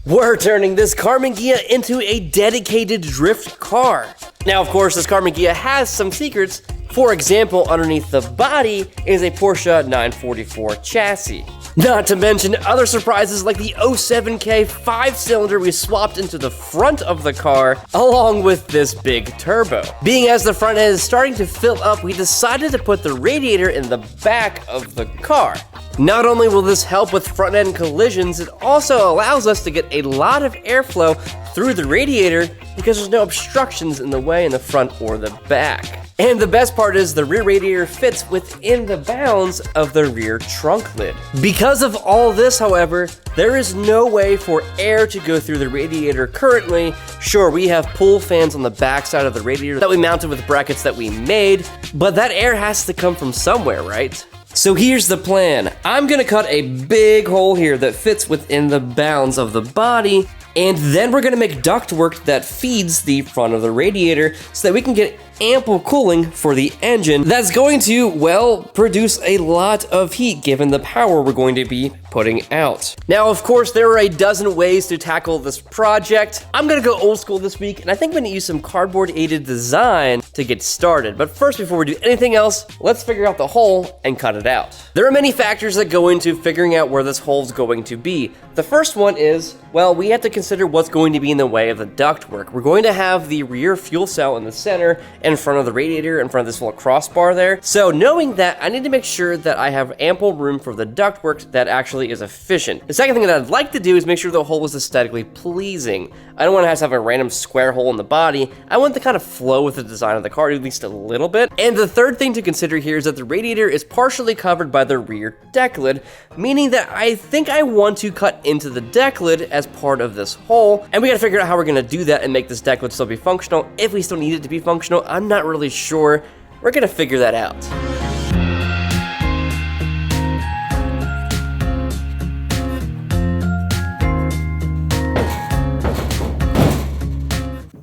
We're turning this Karmann Ghia into a dedicated drift car. Now, of course, this Karmann Ghia has some secrets. For example, underneath the body is a Porsche 944 chassis. Not to mention other surprises like the 07K 5-cylinder we swapped into the front of the car, along with this big turbo. Being as the front end is starting to fill up, we decided to put the radiator in the back of the car. Not only will this help with front end collisions, it also allows us to get a lot of airflow through the radiator because there's no obstructions in the way in the front or the back. And the best part is the rear radiator fits within the bounds of the rear trunk lid. Because of all this, however, there is no way for air to go through the radiator currently. Sure, we have pull fans on the back side of the radiator that we mounted with brackets that we made, but that air has to come from somewhere, right? So here's the plan. I'm gonna cut a big hole here that fits within the bounds of the body, and then we're gonna make ductwork that feeds the front of the radiator so that we can get ample cooling for the engine that's going to, well, produce a lot of heat given the power we're going to be putting out. Now, of course, there are a dozen ways to tackle this project. I'm gonna go old school this week, and I think I'm gonna use some cardboard-aided design to get started. But first, before we do anything else, let's figure out the hole and cut it out. There are many factors that go into figuring out where this hole's going to be. The first one is, well, we have to consider what's going to be in the way of the ductwork. We're going to have the rear fuel cell in the center, in front of the radiator, in front of this little crossbar there. So knowing that, I need to make sure that I have ample room for the ductwork that actually is efficient. The second thing that I'd like to do is make sure the hole is aesthetically pleasing. I don't want to have a random square hole in the body. I want to kind of flow with the design of the car at least a little bit. And the third thing to consider here is that the radiator is partially covered by the rear deck lid, meaning that I think I want to cut into the deck lid as part of this hole. And we gotta figure out how we're gonna do that and make this deck lid still be functional. If we still need it to be functional, I'm not really sure. We're gonna figure that out.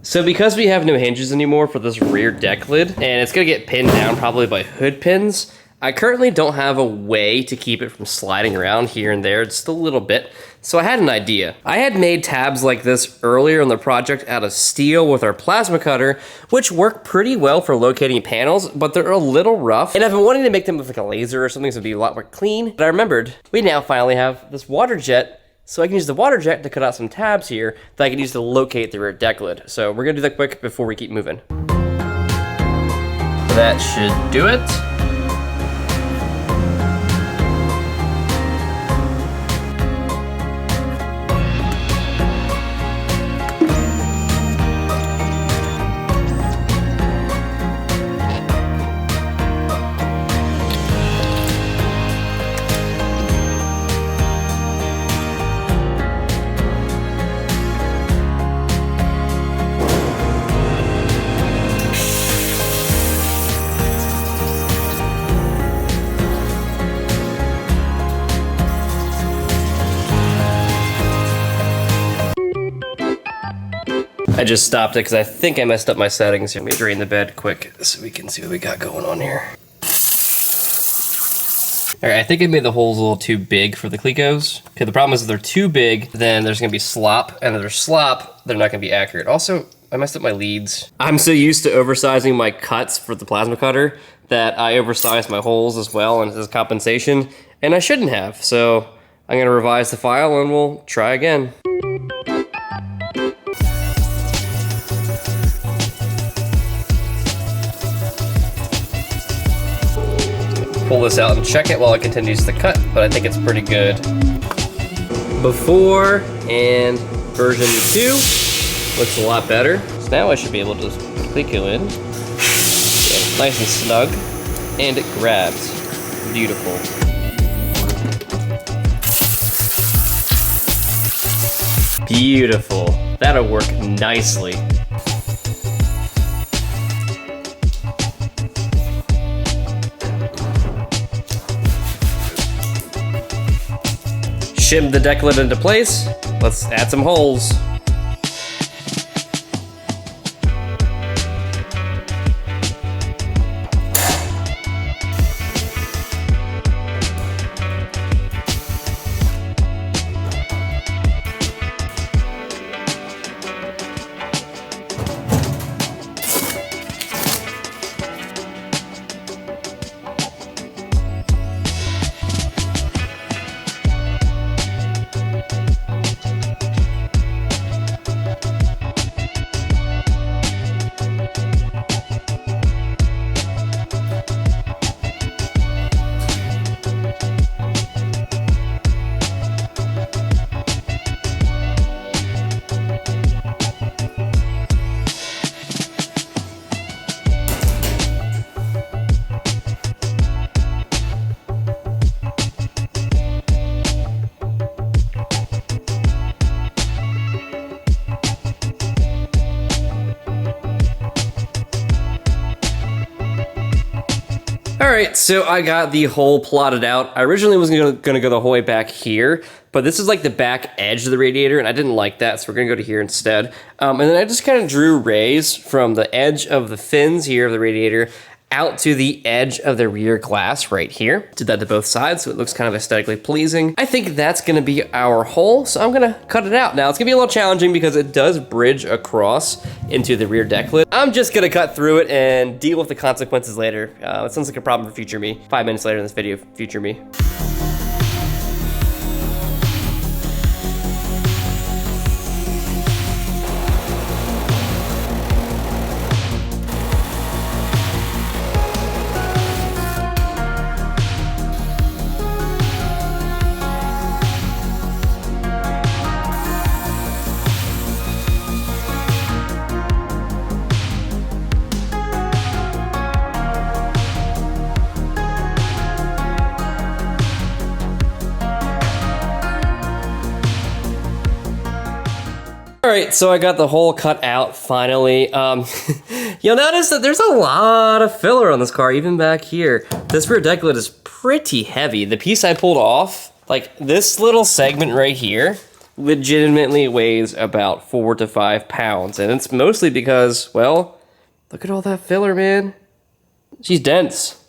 So because we have no hinges anymore for this rear deck lid, and it's gonna get pinned down probably by hood pins, I currently don't have a way to keep it from sliding around here and there just a little bit. So I had an idea. I had made tabs like this earlier in the project out of steel with our plasma cutter, which work pretty well for locating panels, but they're a little rough. And I've been wanting to make them with like a laser or something so it'd be a lot more clean. But I remembered, we now finally have this water jet, so I can use the water jet to cut out some tabs here that I can use to locate the rear deck lid. So we're gonna do that quick before we keep moving. That should do it. I just stopped it because I think I messed up my settings. Let me drain the bed quick so we can see what we got going on here. All right, I think I made the holes a little too big for the Clecos. Okay, the problem is if they're too big, then there's gonna be slop, and if there's slop, they're not gonna be accurate. Also, I messed up my leads. I'm so used to oversizing my cuts for the plasma cutter that I oversized my holes as well, and as compensation, and I shouldn't have. So I'm gonna revise the file and we'll try again. Pull this out and check it while it continues to cut, but I think it's pretty good. Before and version 2 looks a lot better. So now I should be able to just click it in. Yeah, nice and snug, and it grabs. Beautiful. Beautiful. That'll work nicely. Shim the deck lid into place. Let's add some holes. right, so I got the hole plotted out. I originally was gonna go the whole way back here, but this is like the back edge of the radiator, and I didn't like that, so we're gonna go to here instead. And then I just kind of drew rays from the edge of the fins here of the radiator out to the edge of the rear glass right here. Did that to both sides, so it looks kind of aesthetically pleasing. I think that's gonna be our hole, so I'm gonna cut it out. Now, it's gonna be a little challenging because it does bridge across into the rear deck lid. I'm just gonna cut through it and deal with the consequences later. It sounds like a problem for future me. 5 minutes later in this video, future me. All right, so I got the hole cut out finally. You'll notice that there's a lot of filler on this car, even back here. This rear deck lid is pretty heavy. The piece I pulled off, like this little segment right here, legitimately weighs about 4 to 5 pounds. And it's mostly because, well, look at all that filler, man. She's dense.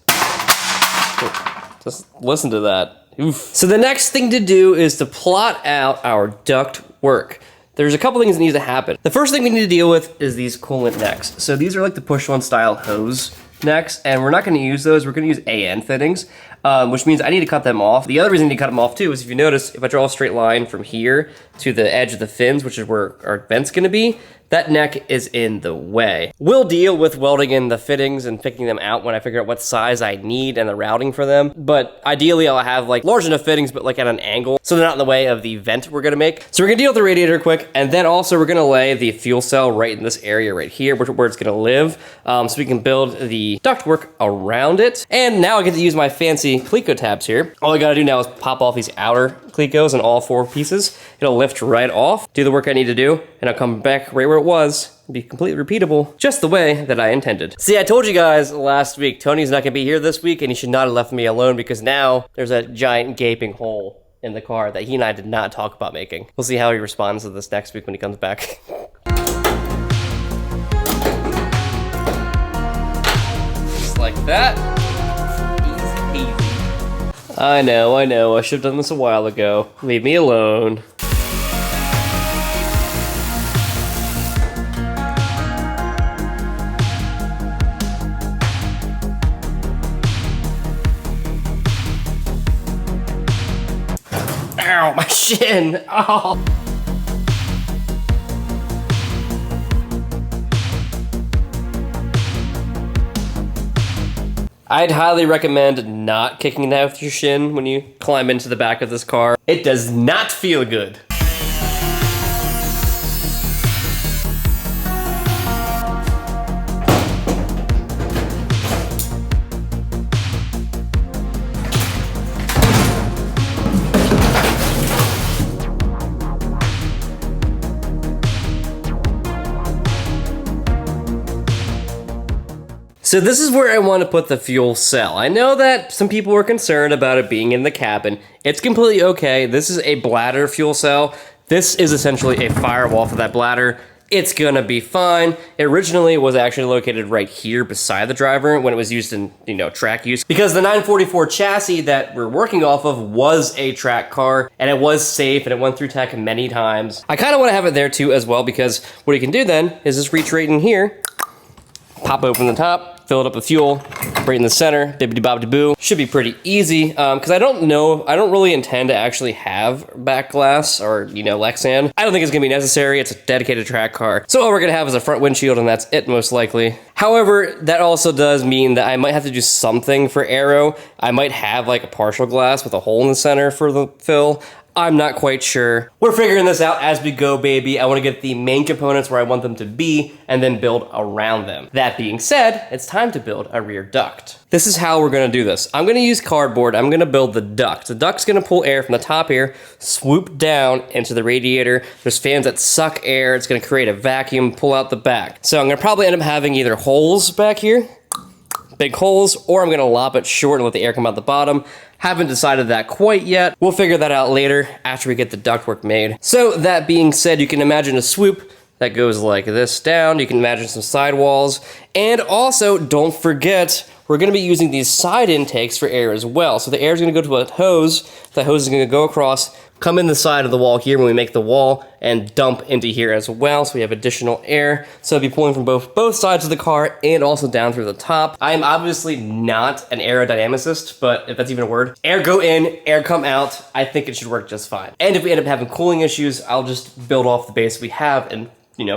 Just listen to that. Oof. So the next thing to do is to plot out our duct work. There's a couple things that need to happen. The first thing we need to deal with is these coolant necks. So these are like the push-on style hose necks, and we're not gonna use those. We're gonna use AN fittings, which means I need to cut them off. The other reason I need to cut them off too is if you notice, if I draw a straight line from here to the edge of the fins, which is where our vent's gonna be, that neck is in the way. We'll deal with welding in the fittings and picking them out when I figure out what size I need and the routing for them. But ideally I'll have like large enough fittings, but like at an angle, so they're not in the way of the vent we're gonna make. So we're gonna deal with the radiator quick, and then also we're gonna lay the fuel cell right in this area right here, where it's gonna live, so we can build the ductwork around it. And now I get to use my fancy Cleco tabs here. All I gotta do now is pop off these outer Clecos on all 4 pieces. It'll lift right off, do the work I need to do, and I'll come back right where it was, be completely repeatable, just the way that I intended. See, I told you guys last week, Tony's not gonna be here this week, and he should not have left me alone because now there's a giant gaping hole in the car that he and I did not talk about making. We'll see how he responds to this next week when he comes back. Just like that. Easy peasy. I know, I should have done this a while ago. Leave me alone. Ow, my shin! Oh! I'd highly recommend not kicking that with your shin when you climb into the back of this car. It does not feel good. So this is where I want to put the fuel cell. I know that some people were concerned about it being in the cabin. It's completely okay. This is a bladder fuel cell. This is essentially a firewall for that bladder. It's gonna be fine. It originally was actually located right here beside the driver when it was used in, track use. Because the 944 chassis that we're working off of was a track car, and it was safe, and it went through tech many times. I kinda wanna have it there too as well, because what you can do then is just reach right in here, pop open the top, fill it up with fuel, right in the center, bibbidi-bobbidi-boo. Should be pretty easy, because I don't really intend to actually have back glass or, Lexan. I don't think it's gonna be necessary. It's a dedicated track car. So all we're gonna have is a front windshield, and that's it most likely. However, that also does mean that I might have to do something for aero. I might have like a partial glass with a hole in the center for the fill. I'm not quite sure. We're figuring this out as we go, baby. I want to get the main components where I want them to be and then build around them. That being said, it's time to build a rear duct. This is how we're gonna do this. I'm gonna use cardboard. I'm gonna build the duct. The duct's gonna pull air from the top here, swoop down into the radiator. There's fans that suck air. It's gonna create a vacuum, pull out the back. So I'm gonna probably end up having either holes back here, big holes, or I'm gonna lop it short and let the air come out the bottom. Haven't decided that quite yet. We'll figure that out later after we get the ductwork made. So that being said, you can imagine a swoop that goes like this down. You can imagine some sidewalls. And also, don't forget, we're gonna be using these side intakes for air as well. So the air is gonna go to a hose. The hose is gonna go across, come in the side of the wall here when we make the wall, and dump into here as well, so we have additional air. So it'll be pulling from both sides of the car and also down through the top. I'm obviously not an aerodynamicist, but if that's even a word. Air go in, air come out. I think it should work just fine. And if we end up having cooling issues, I'll just build off the base we have and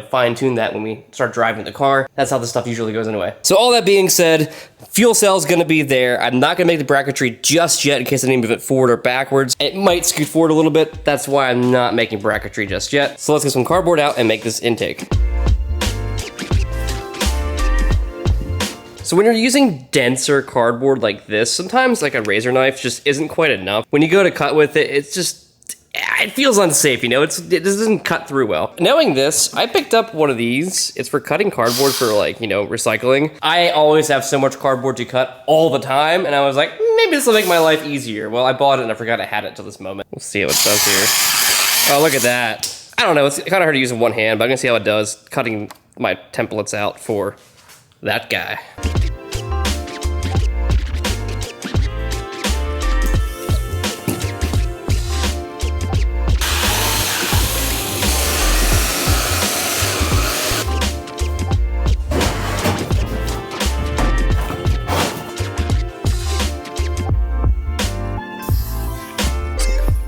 fine tune that when we start driving the car. That's how this stuff usually goes anyway. So all that being said, fuel cell's gonna be there. I'm not gonna make the bracketry just yet in case I need to move it forward or backwards. It might scoot forward a little bit. That's why I'm not making bracketry just yet. So let's get some cardboard out and make this intake. So when you're using denser cardboard like this, sometimes like a razor knife just isn't quite enough. When you go to cut with it, it feels unsafe, it doesn't cut through well. Knowing this, I picked up one of these. It's for cutting cardboard for recycling. I always have so much cardboard to cut all the time, and I was like, maybe this will make my life easier. Well, I bought it and I forgot I had it till this moment. We'll see how it does here. Oh, look at that. I don't know, it's kind of hard to use in one hand, but I'm gonna see how it does cutting my templates out for that guy.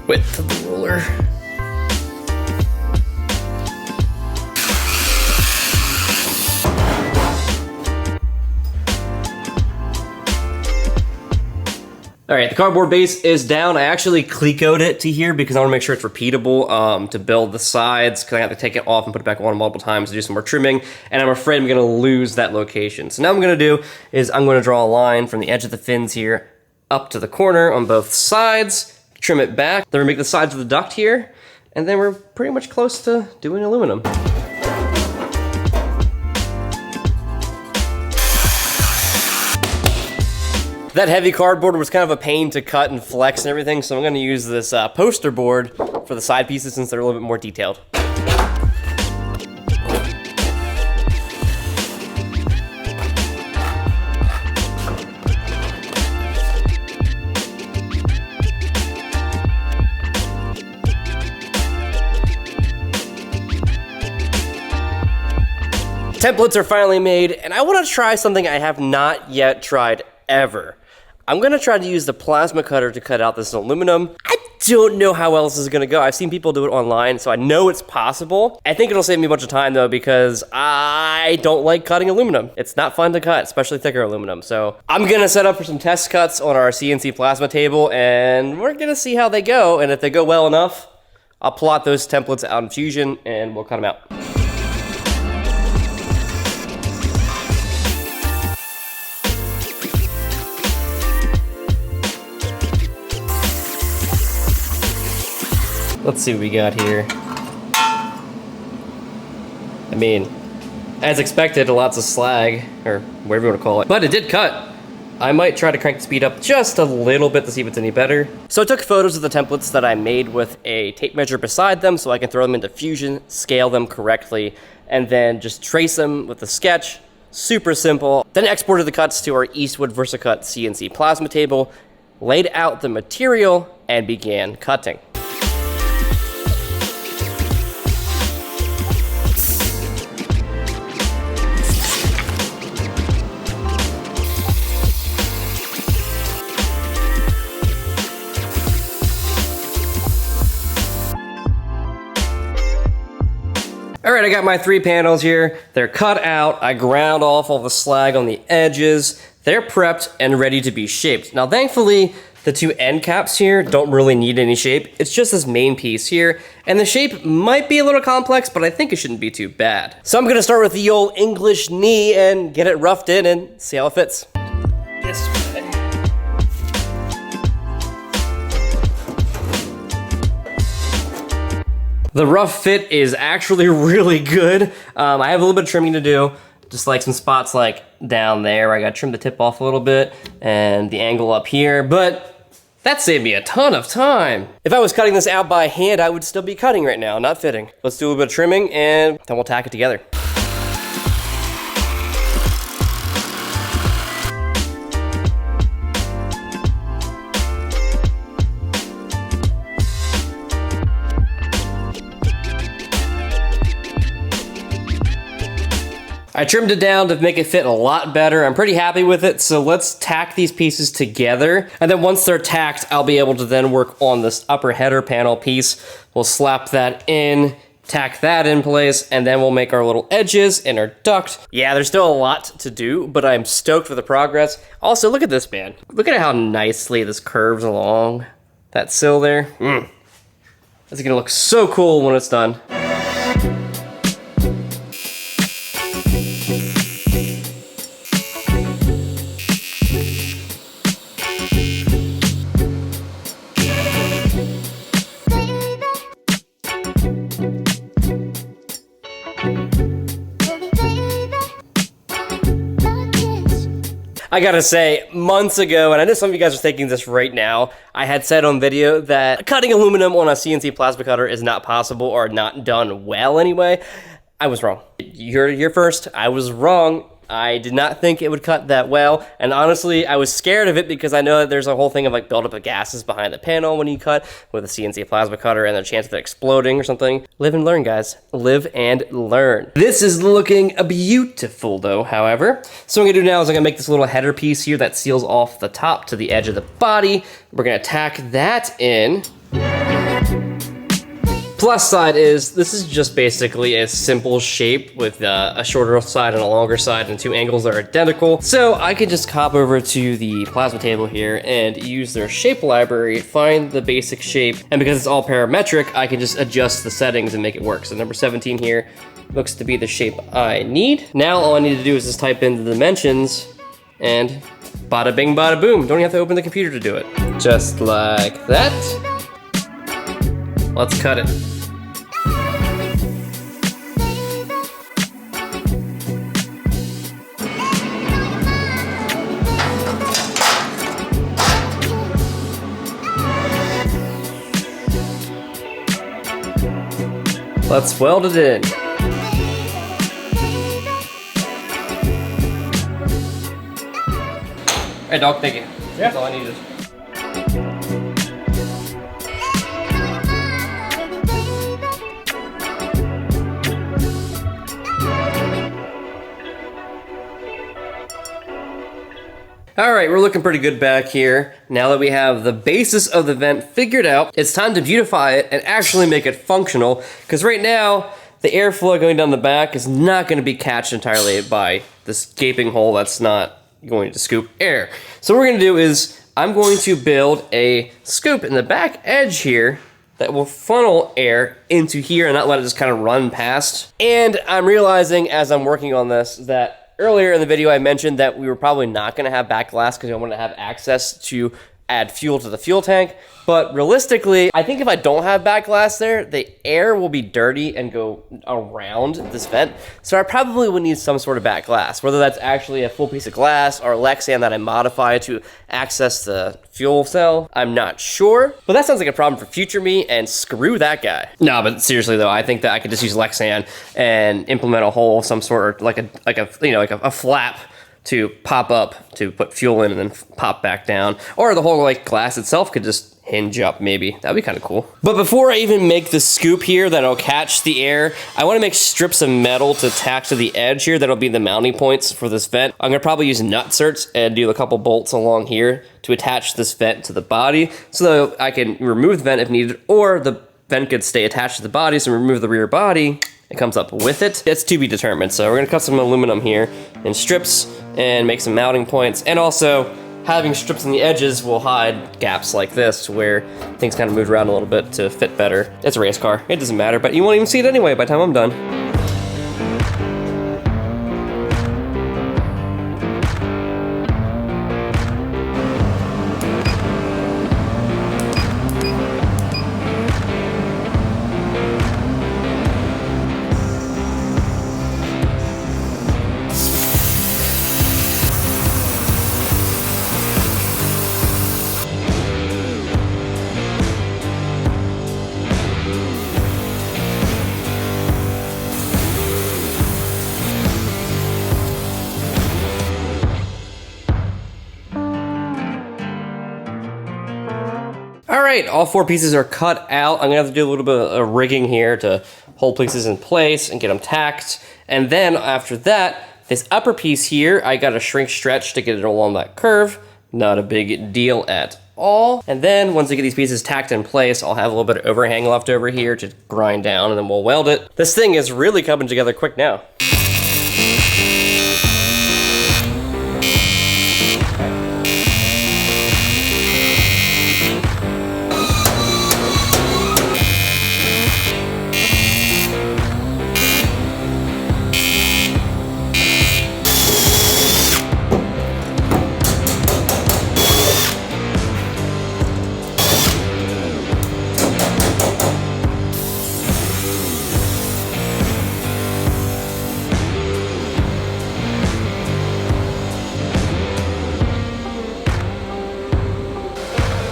Width of the roller. All right, the cardboard base is down. I actually Clecoed it to here because I want to make sure it's repeatable to build the sides, because I have to take it off and put it back on multiple times to do some more trimming, and I'm afraid I'm gonna lose that location. So now what I'm gonna do is I'm gonna draw a line from the edge of the fins here up to the corner on both sides, trim it back, then we make the sides of the duct here, and then we're pretty much close to doing aluminum. That heavy cardboard was kind of a pain to cut and flex and everything, so I'm gonna use this poster board for the side pieces since they're a little bit more detailed. Templates are finally made, and I want to try something I have not yet tried ever. I'm going to try to use the plasma cutter to cut out this aluminum. I don't know how else this is going to go. I've seen people do it online, so I know it's possible. I think it'll save me a bunch of time, though, because I don't like cutting aluminum. It's not fun to cut, especially thicker aluminum. So I'm going to set up for some test cuts on our CNC plasma table, and we're going to see how they go. And if they go well enough, I'll plot those templates out in Fusion, and we'll cut them out. Let's see what we got here. I mean, as expected, lots of slag, or whatever you want to call it, but it did cut. I might try to crank the speed up just a little bit to see if it's any better. So I took photos of the templates that I made with a tape measure beside them so I can throw them into Fusion, scale them correctly, and then just trace them with a sketch. Super simple. Then exported the cuts to our Eastwood VersaCut CNC plasma table, laid out the material, and began cutting. All right, I got my 3 panels here. They're cut out. I ground off all the slag on the edges. They're prepped and ready to be shaped. Now, thankfully, the 2 end caps here don't really need any shape. It's just this main piece here, and the shape might be a little complex, but I think it shouldn't be too bad. So I'm gonna start with the old English knee and get it roughed in and see how it fits. This way. The rough fit is actually really good. I have a little bit of trimming to do. Just like some spots like down there where I gotta trim the tip off a little bit and the angle up here, but that saved me a ton of time. If I was cutting this out by hand, I would still be cutting right now, not fitting. Let's do a little bit of trimming and then we'll tack it together. I trimmed it down to make it fit a lot better. I'm pretty happy with it, so let's tack these pieces together. And then once they're tacked, I'll be able to then work on this upper header panel piece. We'll slap that in, tack that in place, and then we'll make our little edges and our duct. Yeah, there's still a lot to do, but I'm stoked for the progress. Also, look at this, man. Look at how nicely this curves along that sill there. It's gonna look so cool when it's done. I gotta say, months ago, and I know some of you guys are thinking this right now, I had said on video that cutting aluminum on a CNC plasma cutter is not possible or not done well anyway. I was wrong. You heard it here first. I was wrong. I did not think it would cut that well, and honestly, I was scared of it because I know that there's a whole thing of like buildup of gases behind the panel when you cut with a CNC plasma cutter and the chance of it exploding or something. Live and learn, guys. Live and learn. This is looking beautiful though, however. So what I'm gonna do now is I'm gonna make this little header piece here that seals off the top to the edge of the body. We're gonna tack that in. Plus side is, this is just basically a simple shape with a shorter side and a longer side and two angles that are identical. So I could just hop over to the plasma table here and use their shape library, find the basic shape, and because it's all parametric, I can just adjust the settings and make it work. So number 17 here looks to be the shape I need. Now all I need to do is just type in the dimensions and bada bing bada boom. Don't even have to open the computer to do it. Just like that. Let's cut it. Let's weld it in. Hey dog, thank you. Yeah. That's all I needed. All right, we're looking pretty good back here. Now that we have the basis of the vent figured out, it's time to beautify it and actually make it functional, because right now, the airflow going down the back is not gonna be catched entirely by this gaping hole that's not going to scoop air. So what we're gonna do is, I'm going to build a scoop in the back edge here that will funnel air into here and not let it just kind of run past. And I'm realizing as I'm working on this that earlier in the video, I mentioned that we were probably not going to have back glass because I wanted to have access to add fuel to the fuel tank. But realistically, I think if I don't have back glass there, the air will be dirty and go around this vent. So I probably would need some sort of back glass, whether that's actually a full piece of glass or Lexan that I modify to access the fuel cell. I'm not sure, but that sounds like a problem for future me, and screw that guy. No, but seriously though, I think that I could just use Lexan and implement a hole of some sort, or like a flap to pop up to put fuel in and then pop back down. Or the whole like glass itself could just hinge up maybe. That'd be kind of cool. But before I even make the scoop here that'll catch the air, I want to make strips of metal to tack to the edge here that'll be the mounting points for this vent. I'm gonna probably use nut certs and do a couple bolts along here to attach this vent to the body so that I can remove the vent if needed, or the vent could stay attached to the body, so remove the rear body, it comes up with it. It's to be determined. So we're gonna cut some aluminum here in strips and make some mounting points. And also, having strips on the edges will hide gaps like this where things kind of move around a little bit to fit better. It's a race car, it doesn't matter, but you won't even see it anyway by the time I'm done. right, all 4 pieces are cut out. I'm gonna have to do a little bit of rigging here to hold pieces in place and get them tacked. And then after that, this upper piece here, I got a shrink stretch to get it along that curve. Not a big deal at all. And then once I get these pieces tacked in place, I'll have a little bit of overhang left over here to grind down, and then we'll weld it. This thing is really coming together quick now.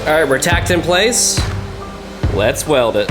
All right, we're tacked in place. Let's weld it.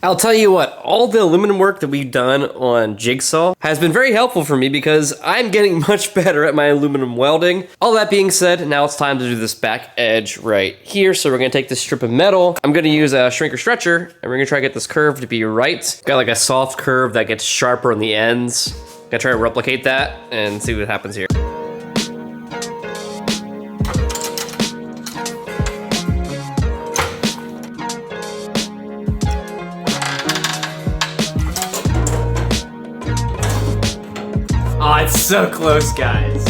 I'll tell you what, all the aluminum work that we've done on Jigsaw has been very helpful for me because I'm getting much better at my aluminum welding. All that being said, now it's time to do this back edge right here. So we're gonna take this strip of metal. I'm gonna use a shrinker stretcher and we're gonna try to get this curve to be right. Got like a soft curve that gets sharper on the ends. Gonna try to replicate that and see what happens here. Oh, it's so close, guys.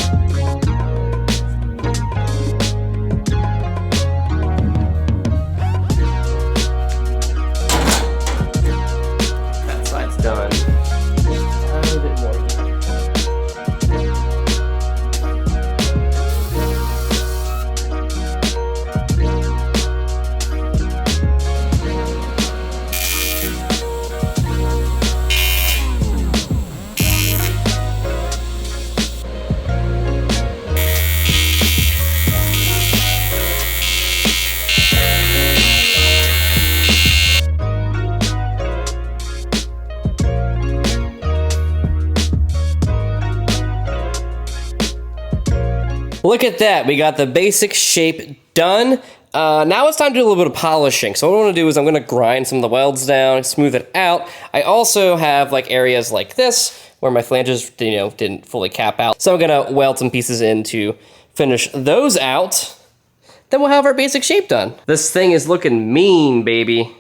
That side's done. A little bit more. Look at that, we got the basic shape done. Now it's time to do a little bit of polishing. So what I want to do is I'm going to grind some of the welds down, smooth it out. I also have like areas like this where my flanges, didn't fully cap out. So I'm going to weld some pieces in to finish those out. Then we'll have our basic shape done. This thing is looking mean, baby.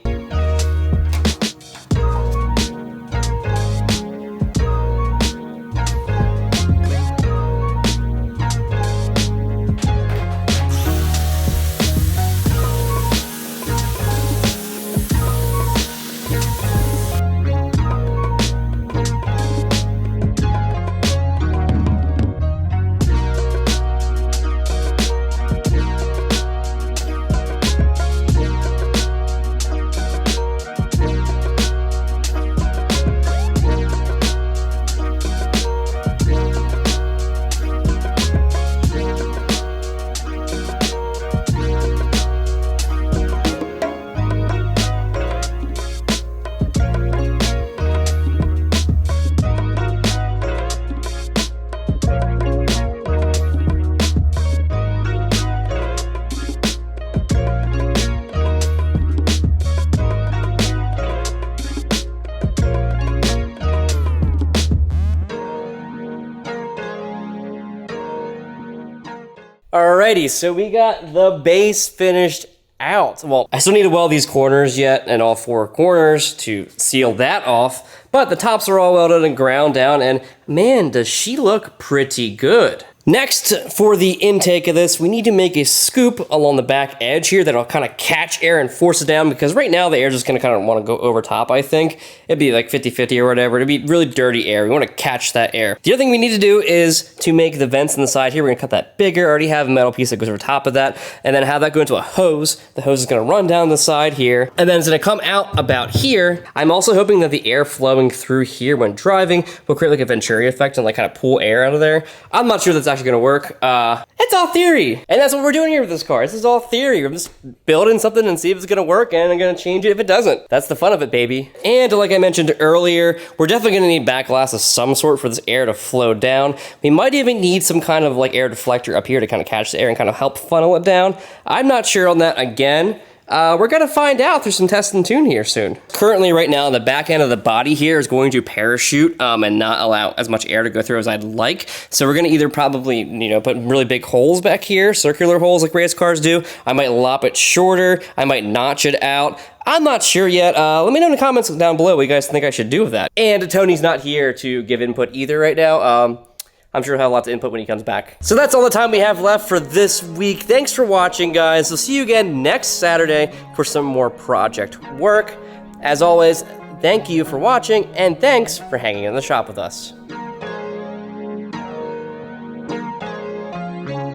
Alrighty, so we got the base finished out. Well, I still need to weld these corners yet, and all 4 corners to seal that off, but the tops are all welded and ground down, and man, does she look pretty good. Next, for the intake of this, we need to make a scoop along the back edge here that'll kind of catch air and force it down, because right now the air is just going to kind of want to go over top, I think. It'd be like 50-50 or whatever. It'd be really dirty air. We want to catch that air. The other thing we need to do is to make the vents on the side here. We're going to cut that bigger. I already have a metal piece that goes over top of that, and then have that go into a hose. The hose is going to run down the side here, and then it's going to come out about here. I'm also hoping that the air flowing through here when driving will create like a Venturi effect and like kind of pull air out of there. I'm not sure that's actually going to work. It's all theory, and that's what we're doing here with this car. This is all theory. We're just building something and see if it's gonna work, and I'm gonna change it if it doesn't. That's the fun of it, baby. And like I mentioned earlier, we're definitely gonna need back glass of some sort for this air to flow down. We might even need some kind of like air deflector up here to kind of catch the air and kind of help funnel it down. I'm not sure on that again. We're gonna find out through some test and tune here soon. Currently, right now, the back end of the body here is going to parachute and not allow as much air to go through as I'd like. So we're gonna either probably, you know, put really big holes back here, circular holes like race cars do. I might lop it shorter. I might notch it out. I'm not sure yet. Let me know in the comments down below what you guys think I should do with that. And Tony's not here to give input either right now. I'm sure he'll have lots of input when he comes back. So that's all the time we have left for this week. Thanks for watching, guys. We'll see you again next Saturday for some more project work. As always, thank you for watching, and thanks for hanging in the shop with us.